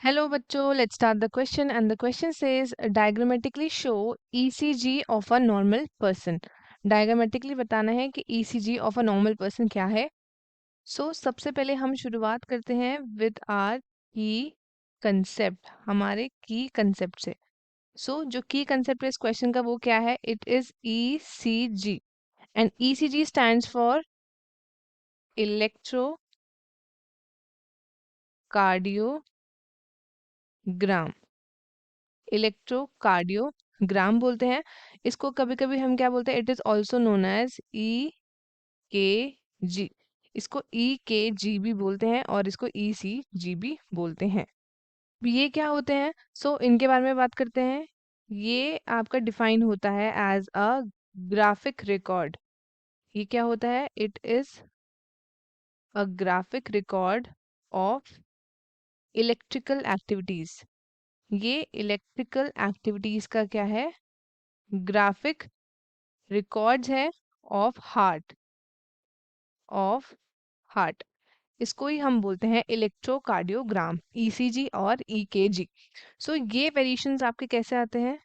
Hello बच्चों, let's start the question and the question says diagrammatically show ECG of a normal person. Diagrammatically बताना है कि ECG of a normal person क्या है. So सबसे पहले हम शुरुआत करते हैं with our key concept, हमारे key concept से. So जो key concept है इस question का वो क्या है? It is ECG and ECG stands for electrocardiogram. Electrocardiogram बोलते हैं इसको. कभी कभी हम क्या बोलते हैं? It is also known as EKG. इसको EKG भी बोलते हैं और इसको ECG भी बोलते हैं. अब ये क्या होते हैं? इनके बारे में बात करते हैं. ये आपका डिफाइन होता है एज अ ग्राफिक रिकॉर्ड. ये क्या होता है? It is a graphic record of electrical activities. ये इलेक्ट्रिकल एक्टिविटीज का क्या है? ग्राफिक रिकॉर्ड्स है ऑफ हार्ट. इसको ही हम बोलते हैं इलेक्ट्रोकार्डियोग्राम, ECG और EKG. ये वेरिएशंस आपके कैसे आते हैं?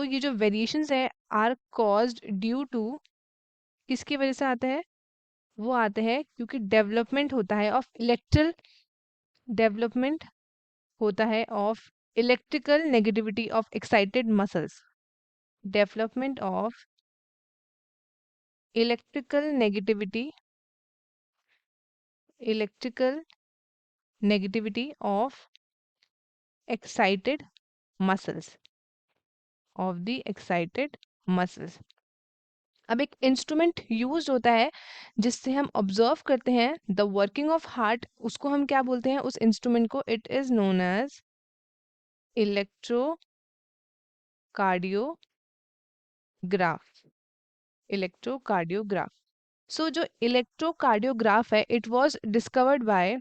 ये जो वेरिएशंस है आर कॉज्ड ड्यू टू, किसकी वजह से आते हैं? वो आते हैं क्योंकि डेवलपमेंट होता है of electrical negativity of excited muscles. Development of electrical negativity of excited muscles. अब एक इंस्ट्रूमेंट यूज होता है जिससे हम ऑब्जर्व करते हैं द वर्किंग ऑफ हार्ट. उसको हम क्या बोलते हैं? उस इंस्ट्रूमेंट को it is known as electrocardiograph. जो इलेक्ट्रोकार्डियोग्राफ है इट वाज डिस्कवर्ड बाय,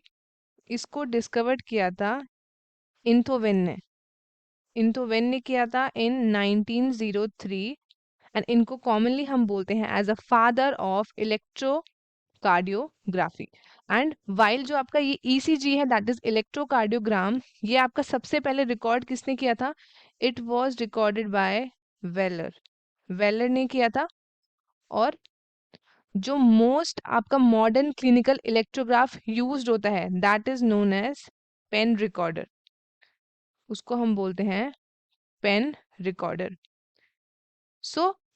इसको डिस्कवर्ड किया था इंथोवेन ने किया था इन 1903. एंड इनको कॉमनली हम बोलते हैं as a father of electrocardiography. And while जो आपका ये ECG है दैट इज इलेक्ट्रोकार्डियोग्राम, ये आपका सबसे पहले रिकॉर्ड किसने किया था? It was recorded by Waller ने किया था. और जो मोस्ट आपका मॉडर्न क्लिनिकल इलेक्ट्रोग्राफ यूज्ड होता है that is known as pen recorder. उसको हम बोलते हैं पेन रिकॉर्डर.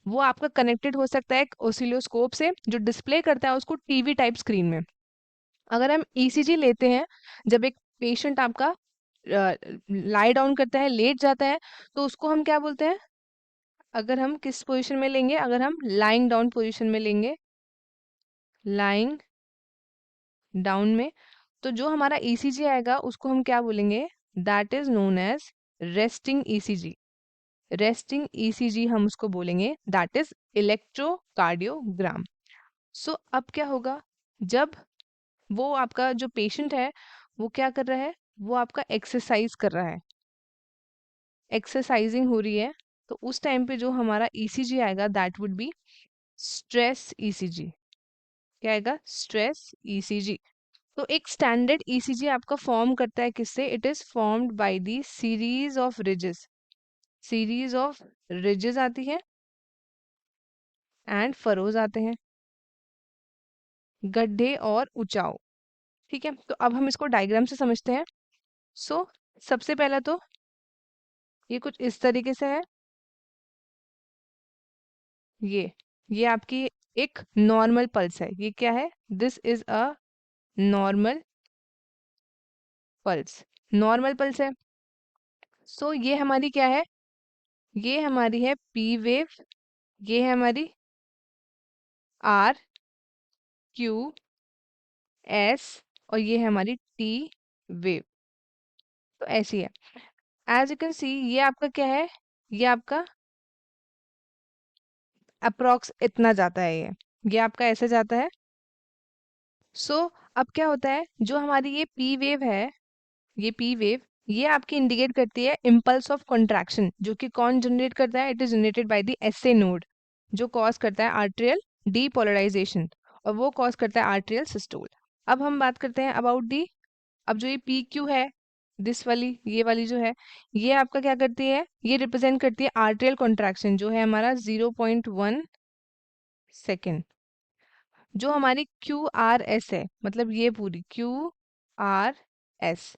वो आपका कनेक्टेड हो सकता है एक ओसिलोस्कोप से जो डिस्प्ले करता है उसको टीवी टाइप स्क्रीन में. अगर हम ECG लेते हैं जब एक पेशेंट आपका लाई डाउन करता है, लेट जाता है, तो उसको हम क्या बोलते हैं? अगर हम किस पोजीशन में लेंगे? अगर हम लाइंग डाउन पोजीशन में लेंगे, लाइंग डाउन में, तो जो हमारा ECG आएगा उसको हम क्या बोलेंगे? That is known as resting ECG हम उसको बोलेंगे. That is electrocardiogram. अब क्या होगा? जब वो आपका जो पेशेंट है वो क्या कर रहा है? वो आपका एक्सरसाइज कर रहा है, एक्सरसाइजिंग हो रही है, तो उस टाइम पे जो हमारा ECG आएगा that would be stress ECG. क्या आएगा? Stress ECG. तो एक स्टैंडर्ड ECG आपका फॉर्म करता है किससे? It is formed by the series of ridges आती है एंड फरोज आते हैं, गड्ढे और ऊंचाव. ठीक है, तो अब हम इसको डायग्राम से समझते हैं. सो सबसे पहला तो ये कुछ इस तरीके से है. ये आपकी एक नॉर्मल पल्स है. ये क्या है? This is a normal pulse है. ये हमारी क्या है? ये हमारी है P वेव, ये है हमारी RQS और ये है हमारी T वेव. तो ऐसी है. एज यू कैन सी ये आपका क्या है? ये आपका अप्रोक्स इतना जाता है. ये आपका ऐसे जाता है. अब क्या होता है? जो हमारी ये P वेव है, ये आपकी इंडिकेट करती है इम्पल्स ऑफ कॉन्ट्रैक्शन, जो कि कौन जनरेट करता है? It is generated by the SA node, जो कॉज करता है आर्टेरियल डीपोलराइजेशन और वो कॉज करता है आर्टेरियल सिस्टोल. अब हम बात करते हैं अबाउट दी, अब जो ये PQ है दिस वाली, ये वाली जो है, ये आपका क्या करती है, ये रिप्रेजेंट करती है आर्टेरियल कॉन्ट्रैक्शन, जो है हमारा 0.1 सेकेंड। जो हमारी क्यू आर एस है, मतलब ये पूरी क्यू आर एस,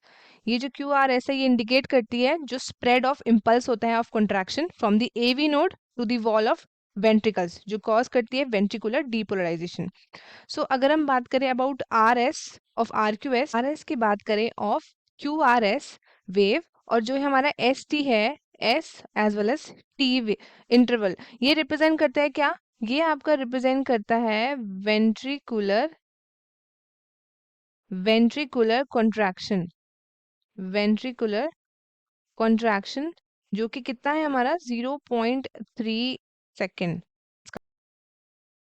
ये जो क्यू आर एस है, ये इंडिकेट करती है जो स्प्रेड ऑफ इम्पल्स होता है of contraction from the AV node to the wall of ventricles, जो कॉज करती है वेंट्रिकुलर डीपोलराइजेशन। सो अगर हम बात करें about R S of R Q S, R S की बात करें of Q R S wave, और जो है हमारा एस टी है, S as well as T interval, ये रिप्रेजेंट करता है क्या, ये आपका रिप्रेजेंट करता है ventricular, ventricular contraction, ventricular contraction, जो कि कितना है हमारा 0.3 सेकेंड।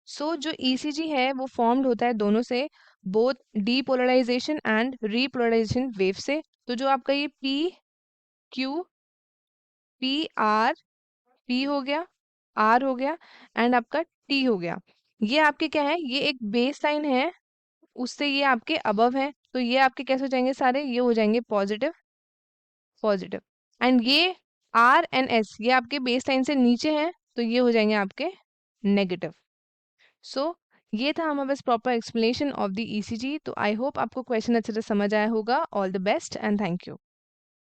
सो जो ईसीजी है वो फॉर्म्ड होता है दोनों से, both depolarisation and repolarisation wave से। तो जो आपका ये P Q P R, P हो गया, आर हो गया, एंड आपका टी हो गया, ये आपके क्या है, ये एक बेस लाइन है, उससे ये आपके अबव है, तो ये आपके कैसे हो जाएंगे सारे, ये हो जाएंगे पॉजिटिव, पॉजिटिव। एंड ये आर एंड एस, ये आपके बेस लाइन से नीचे हैं, तो ये हो जाएंगे आपके नेगेटिव। सो ये था हमारे पास proper explanation of the ECG. तो आई होप आपको क्वेश्चन अच्छे से समझ आया होगा। All the best and thank you.